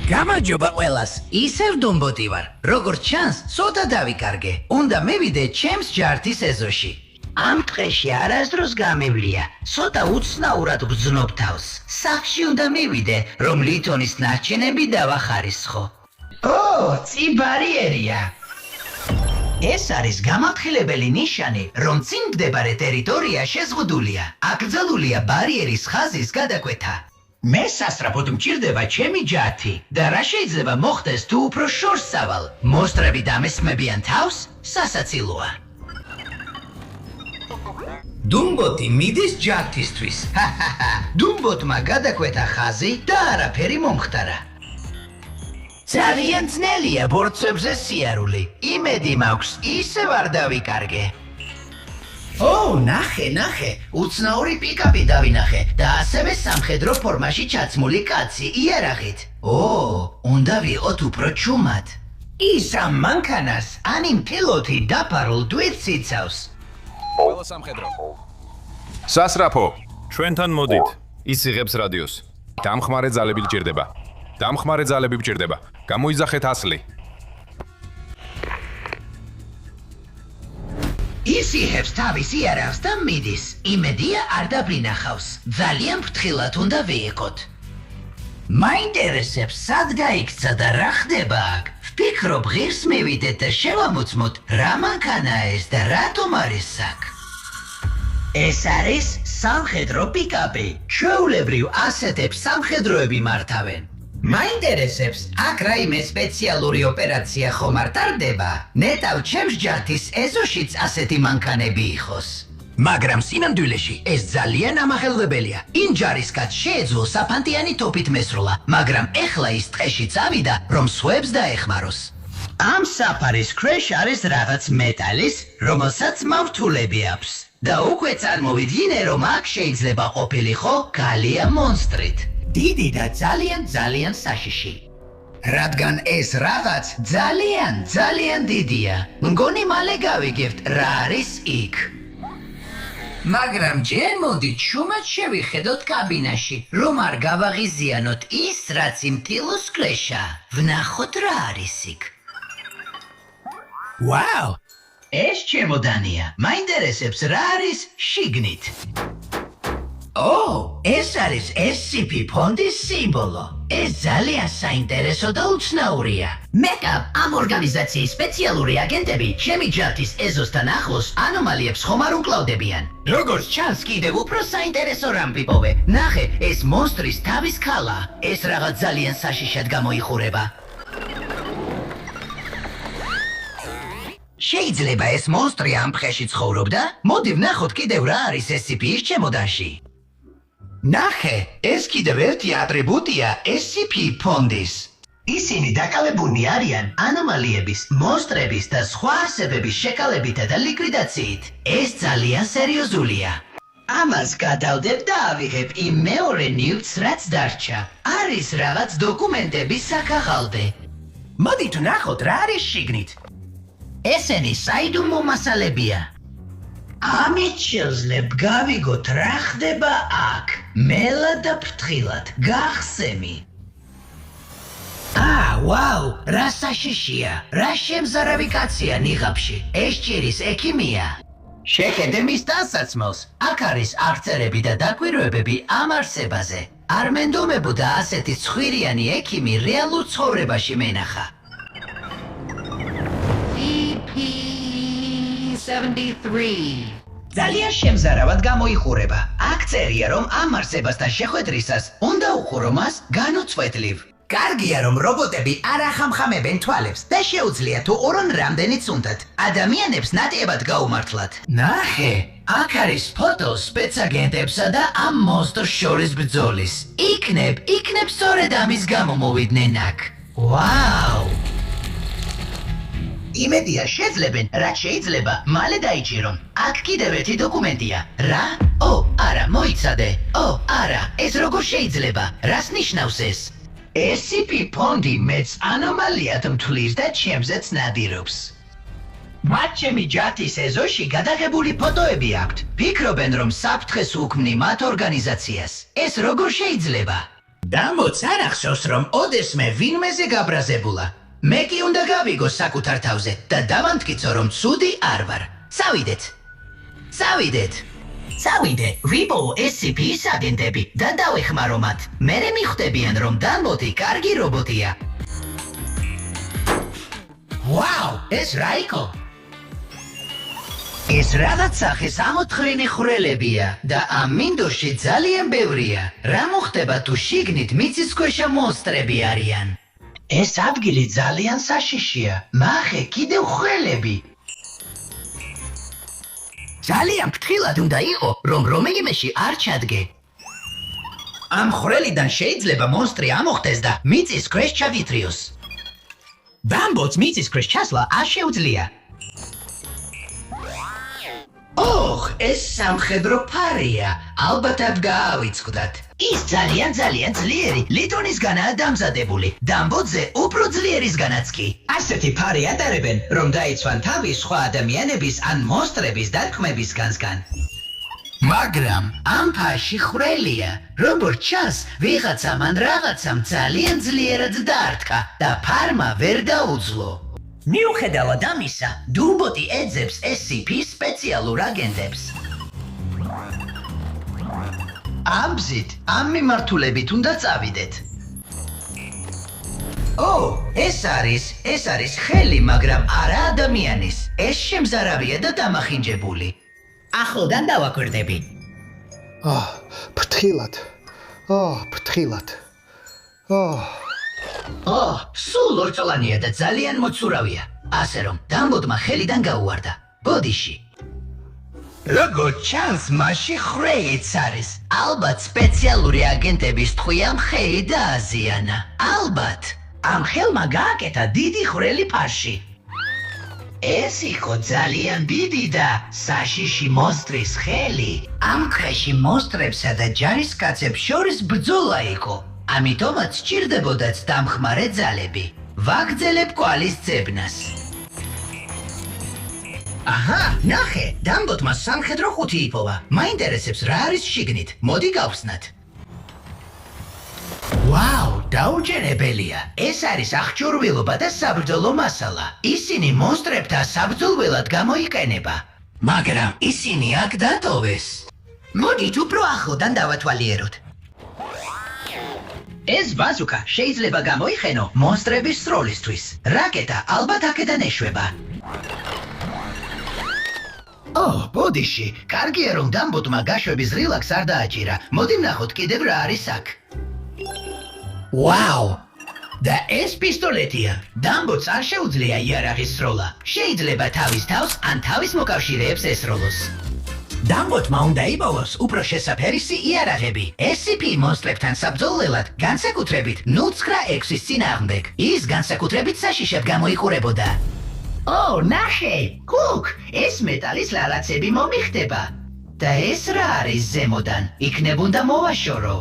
გამარჯობა ყველას. ისევ დუმბოტი ვარ. როგორც ჩანს, ცოტა დავიკარგე. უნდა მივიდე ჩემს ჯართის ეზოში. ამ დღეში არასდროს გამივლია. ცოტა უცნაურად ვგრძნობ თავს. სახლში უნდა მივიდე, რომ ლითონის ნარჩენები დავახარისხო. წი ბარიერია. ეს არის გამაფრთხილებელი ნიშანი, რომ წინ მდებარე ტერიტორია შეზღუდულია. აკრძალულია ბარიერის ხაზის გადაკვეთა. მე სასწრაფოდ მჭირდება ჩემი ჯართი და რა შეიძლება მოხდეს თუ უფრო შორს სავალ. მოსტრები დამესმებიან თავს, სასაცილოა. დუმბოტი მიდის ჯართისთვის. დუმბოტმა გადაკვეთა ხაზი და არაფერი მომხდარა. ძალიან ძნელია ბორცვებზე სიარული. იმედი მაქვს, ისევ არ დავიკარგე. ნახე, უცნაური პიკაპი დავინახე და ასევე სამხედრო ფორმაში ჩაცმული კაცი იარაღით. უნდა ვიყოთ უფრო ჩუმად. ის ამ მანქანას ან იმ პილოტი დაფარულ დვირს იცავს. ყველა სამხედრო. სასრაფო, ჩვენთან მოდით. ის იღებს რადიოს. დამხმარე ძალები გჭირდება. გამოიძახეთ ასლი. ის იღებს თავის იარაღს და მიდის. იმედია არ დაბრინახავს. ძალიან ფრთხილად უნდა ვიყოთ. მაინტერესებს, სად გაიქცა და რა ხდება აქ. ვფიქრობ, ღირს მივიდეთ და შევამოწმოთ, რა მანქანაა ეს და რატომ არის აქ. ეს არის სამხედრო პიკაპი. ჩვეულებრივ ასეთებს სამხედროები მართავენ. მაინტერესებს, აქ რაიმე სპეციალური ოპერაცია ხომ არ ტარდება? ნეტავ ჩემს ჯართის ეზოშიც ასეთი მანქანები იყოს. მაგრამ სინამდვილეში ეს ძალიან ამახელველია. იმ ჯარისკაც შეეძლო საფანტიანი თოფით მესროლა, მაგრამ ეხლა ის ტყეში წავიდა, რომ სხვებს დაეხმაროს. ამ საფარის ქვეშ არის რაღაც მეტალის, რომელსაც მავთულები აქვს. და უკვე წარმოვიდგინე, რომ აქ შეიძლება ყოფილიყო გალია მონსტრით. დიდი და ძალიან საშიში. რადგან ეს რაღაც ძალიან დიდია. მგონი მალე გავიგებთ რა არის იქ. მაგრამ ჯერ მოდით შუმად შევიხედოთ კაბინაში, რომ არ გავაღიზიანოთ ის, რაც იმ ტილოს კლეშა. ვნახოთ რა არის იქ. ვაუ! ეს ჩემოდანია. მაინტერესებს რა არის შიგნით. ეს არის SCP ფონდის სიმბოლო. ეს ძალიან საინტერესო და უცნაურია. მეკაბ ამ ორგანიზაციის სპეციალური აგენტები ჩემი ჯართის ეზოსთან ახლოს ანომალიებს ხომ არ უკლავდებიან. როგორც ჩანს, კიდევ უფრო საინტერესო რამ ვიპოვე. ნახე, ეს მონსტრის თავის ქალა. ეს რაღაც ძალიან საშიშად გამოიხურება. შეიძლება ეს მონსტრი ამ ფხეში ცხოვრობდა? მოდი ვნახოთ კიდევ რა არის SCP-ის ჩემოდანში. ნახე, ეს კიდევ ერთი ატრიბუტია SCP ფონდის. ისინი დაკავებულნი არიან ანომალიების, მონსტრების და სხვა არსებების შეკალებითა და ლიკვიდაციით. ეს ძალიან სერიოზულია. ამას გადავდებ და ავიღებ იმ მეორე ნივთს, რაც დარჩა. არის რაღაც დოკუმენტების საქაღალდე. მოდით ვნახოთ რა არის შიგნით. ესენი საიდუმლო მასალებია. ამით შევძლებ გავიგოთ რა ხდება აქ. მელა და ფრთხილად, გახსემი. ვაუ, რა საშიშია. რა შემზარავი კაცია ნიღაბში. ეს ჭირის ექიმია. შეხედე მის დასაცმელს. აქ არის აღწერები და დაკვირვებები ამ არსებაზე. არ მენდომებოდა ასეთი ცხვირიანი ექიმი რეალურ ცხოვრებაში მენახა. 73. ძალიან შემზარავად გამოიხურება. აქ წერია, რომ ამ არსებასთან შეხვედრისას უნდა უხურო მას განუწყვეტლივ. კარგია, რომ რობოტები არ ახამხამებენ თვალებს და შეუძლია თუ ორონ რამდენიც უნდათ. ადამიანებს ნატიებად გაუმართლათ. ნახე, აქ არის ფოტო სპეცაგენტებსა და ამ მონსტრს შორის ბრძოლის. იქნებ სწორედ ამის გამო მოვიდნენ აქ. ვაუ! იმედია შეძლებენ, რაც შეიძლება, მალე დაიჭირონ. აქ კიდევ ერთი დოკუმენტია. რა? არა, მოიცადე. არა, ეს როგორ შეიძლება? რას ნიშნავს ეს? SCP ფონდი მეც ანომალიად მთვლის და ჩემზეც ნადირობს. მათ ჩემი ჯართის ეზოში გადაღებული ფოტოები აქვთ. ფიქრობენ, რომ საფრთხეს უქმნი მათ ორგანიზაციას. ეს როგორ შეიძლება? დამბოც არ ახსოვს, რომ ოდესმე ვინმეზე გაბრაზებულა. მე კი უნდა გავიგო საკუთარ თავზე და დავამტკიცო, რომ ცუდი არ ვარ. წავიდეთ, ვიპოვო SCP-ის აგენტები და დავეხმარო მათ. მერე მიხვდებიან, რომ დამბოთი კარგი რობოტია. ვაუ, ეს რა იყო? ეს რაღაც სახის ამოთხრინი ხვრელებია და ამ მინდორში ძალიან ბევრია. რა მოხდება თუ შიგნით მიწისქვეშა მონსტრები არიან? ეს ადგილი ძალიან საშიშია. ნახე, კიდევ ხვრელები. ძალიან ფრთხილად უნდა იყო, რომ რომელიმეში არ ჩადგე. ამ ხვრელიდან შეიძლება მონსტრი ამოხდეს და მიწის ქვეშ ჩავიტრიოს. დამბოც მიწის ქვეშ ჩასვლა არ შეუძლია. ოხ, ეს სამხედრო ფარია. ალბათ აქ გაავიწყდათ. ის ძალიან ძლიერი ლითონისგანაა დამზადებული. დამბოძე უფრო ძლიერისგანაც კი. ასეთი ფარი ატარებენ, რომ დაიცვან თავი სხვა ადამიანების ან მონსტრების დათქმებისგანსგან. მაგრამ ამ ფაში ხვრელია. როგორც ჩანს, ვიღაცამ ან რაღაცამ ძალიან ძლიერად დაარტყა და ფარმა ვერ დაუძლო. მიუხედავად ამისა, დუმბოტი ეძებს SCP-ის სპეციალურ აგენტებს. ამბზით, ამ მიმართულებით უნდა წავიდეთ. ეს არის ხელი, მაგრამ არა ადამიანის. ეს შემზარავია და დამახინჯებული. ახლოდან დავაკვირდები. ფრთხილად. სულ ორწლოვანია და ძალიან მოცურავია. ასე რომ, დამბოტმა ხელიდან გაუვარდა. ბოდიში. როგორც ჩანს, მასში ხრეიც არის. ალბათ სპეციალური აგენტების ტყვიამ ხეი დააზიანა. ალბათ. ამ ხელმა გააკეთა დიდი ხვრელი ფარში. ეს იყო ძალიან დიდი და საშიში მონსტრის ხელი. ამ ქვეში მონსტრებსა და ჯარისკაცებს შორის ბრძოლა იყო. ამიტომაც სჭირდებოდათ დამხმარე ძალები. ვაგრძელებ კვალის ძებნას. აჰა, ნახე, დამბოტმა სამხედრო ხუთი იპოვა. მაინტერესებს რა არის შიგნით. მოდი გავხსნათ. ვაუ, დაუჯერებელია. ეს არის აღჭურვილობა და საბრძოლო მასალა. ისინი მონსტრებთან საბრძოლველად გამოიყენება. მაგრამ ისინი აქ დატოვეს. მოდით უფრო ახლოდან დავათვალიეროთ. ეს ბაზუკა შეიძლება გამოიყენო მონსტრების სროლისთვის. რაკეტა ალბათ აქედან ეშვება. ბოდიში, კარგია რომ დამბოტმა გაშვების რილაქს არ დააჭირა. მოდი ვნახოთ კიდევ რა არის აქ. ვაუ! და ეს პისტოლეტია. დამბოტს არ შეუძლია იარაღის სროლა. შეიძლება თავის თავს ან თავის მოკავშირეებს ესროლოს. დამბოტმა უნდა იპოვოს უფრო შესაფერისი იარაღები. SCP მონსტრებთან საბრძოლველად, განსაკუთრებით 096-ის წინააღმდეგ. ის განსაკუთრებით საშიშად გამოიყურებოდა. ნახე, კუკ, ეს მეტალის ლალაცები მომიხდება. და ეს რა არის ზემოდან? იქნებ უნდა მოვაშორო.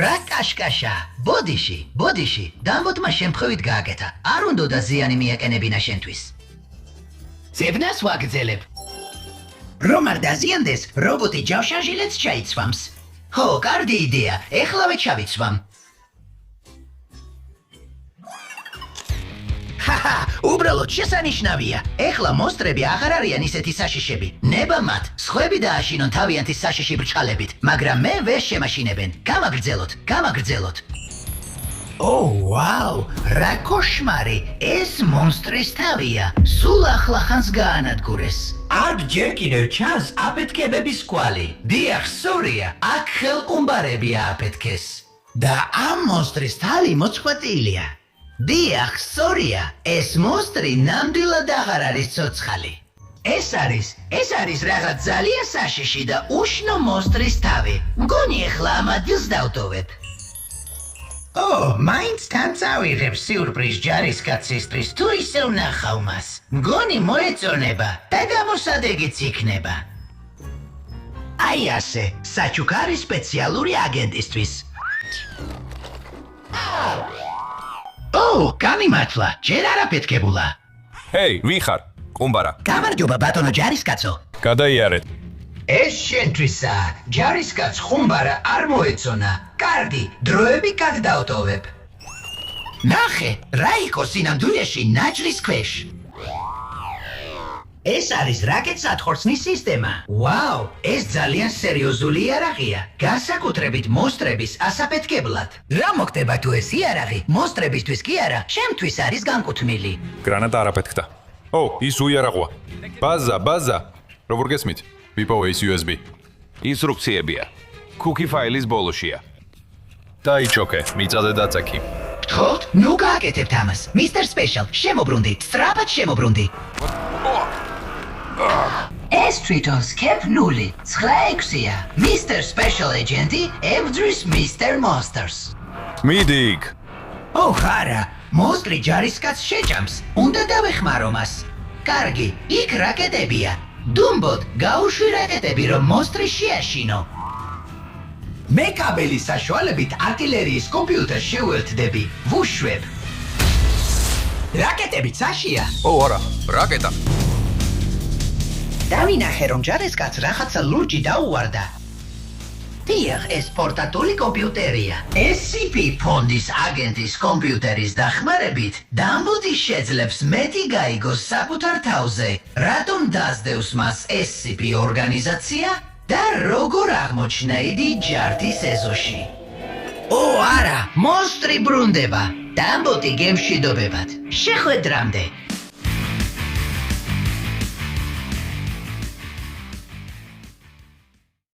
რა კაშკაშა. ბოდიში, დამბოტმა შემთხვევით გააკეთა. არ უნდა ზიანი მიეკენებინა შენთვის. ძებნას ვაგრძელებ. რომ არ დაზიანდეს, რობოტი ჯავშანჟილეთს ჩაიცვამს. კარგი იდეა, ეხლავე ჩავიცვამ. უბრალოდ შესანიშნავია. ეხლა მონსტრები აღარ არიან ისეთი საშიშები. ნება მათ, სხვები დააშინონ თავიანთი საშიში ბრჭყალებით, მაგრამ მე ვერ შემაშინებენ. გამაგრძელოთ. ვაუ, რა კოშმარი. ეს მონსტრის თავია. სულ ახლახანს გაანადგურეს. აქ ჯერ კიდევ ჩანს აფეთქებების კვალი. დიახ, სწორია, აქ ხელყუმბარები ააფეთქეს. და ამ მონსტრის თალი მოწყვეტილია. დიახ, სწორია, ეს მონსტრი ნამდვილად აღარ არის ცოცხალი. ეს არის რაღაც ძალიან საშიში და უშნო მონსტრის თავი. მგონი ეხლა ამ ადგილს დავტოვებ. მაინც თან წავიღებ სიურპრიზ ჯარისკაცისთვის, თუ ისე ვნახავ მას. მგონი მოეწონება და გამოსადეგიც იქნება. აი ასე, საჩუქარი სპეციალური აგენტისთვის. გამიმართლა, ჯერ არ აფეთქებულა. ჰეი, ვიხარ? ყუმბარა. გამარჯობა, ბატონო ჯარისკაცო. გადაიარეთ. ეს შენთვისაა. ჯარისკაც ხუმბარა არ მოეწონა. კარგი, დროები გადავტოვებ. ნახე, რა იყო სინამდვილეში ნაჭრის ქვეშ. ეს არის რაკეტს ატყორცნის სისტემა. ვაუ, ეს ძალიან სერიოზული იარაღია. განსაკუთრებით მონსტრების ასაფეთქებლად. რა მოხდება თუ ეს იარაღი მონსტრებისთვის კი არა, შემთვის არის განკუთვნილი. გრანატა არ აფეთქდა. ო, ის უიარაღოა. ბაზა. როგორ გესმით? ვიპოვე ის USB. ინსტრუქციებია. Cookie ფაილის ბოლოშია. დაიჩოქე, მიწაზე დაწექი. გთხოვთ, ნუ გააკეთებთ ამას. Mr. Special, შემოbrunდი, სწრაფად შემოbrunდი. ეს თვითონ სკეპნული, 9-6-ია. Mr. Special Agent-ი ებრძვის Mr. Monsters. მიდიქ. ოხ, არა, მონსტრი ჯარისკაცს შეჭამს. უნდა დავეხმარო მას. კარგი, იქ რაკეტებია. დუმბოდ, გაუშვი რაკეტები, რომ მონსტრი შეაშინო. მე კაბელის საშუალებით არტილერიის კომპიუტერს შევერთდები. ვუშვებ. რაკეტები წაშია. ო, არა, რაკეტა. დავინახე, რომ ჯარისკაცს რაღაცა ლურჯი დაუვარდა. დიახ, ეს პორტატული კომპიუტერია. SCP ფონდის აგენტის კომპიუტერის დახმარებით, დამბოდი შეძლებს მეტი გაიგოს საკუთარ თავზე, რატომ დასდევს მას SCP ორგანიზაცია და როგორ აღმოჩნდა იგი ჯარდის ეზოში. ო, არა, მონსტრი ბრუნდება. დამბოდი გემშვიდობებად. შეხვედრამდე.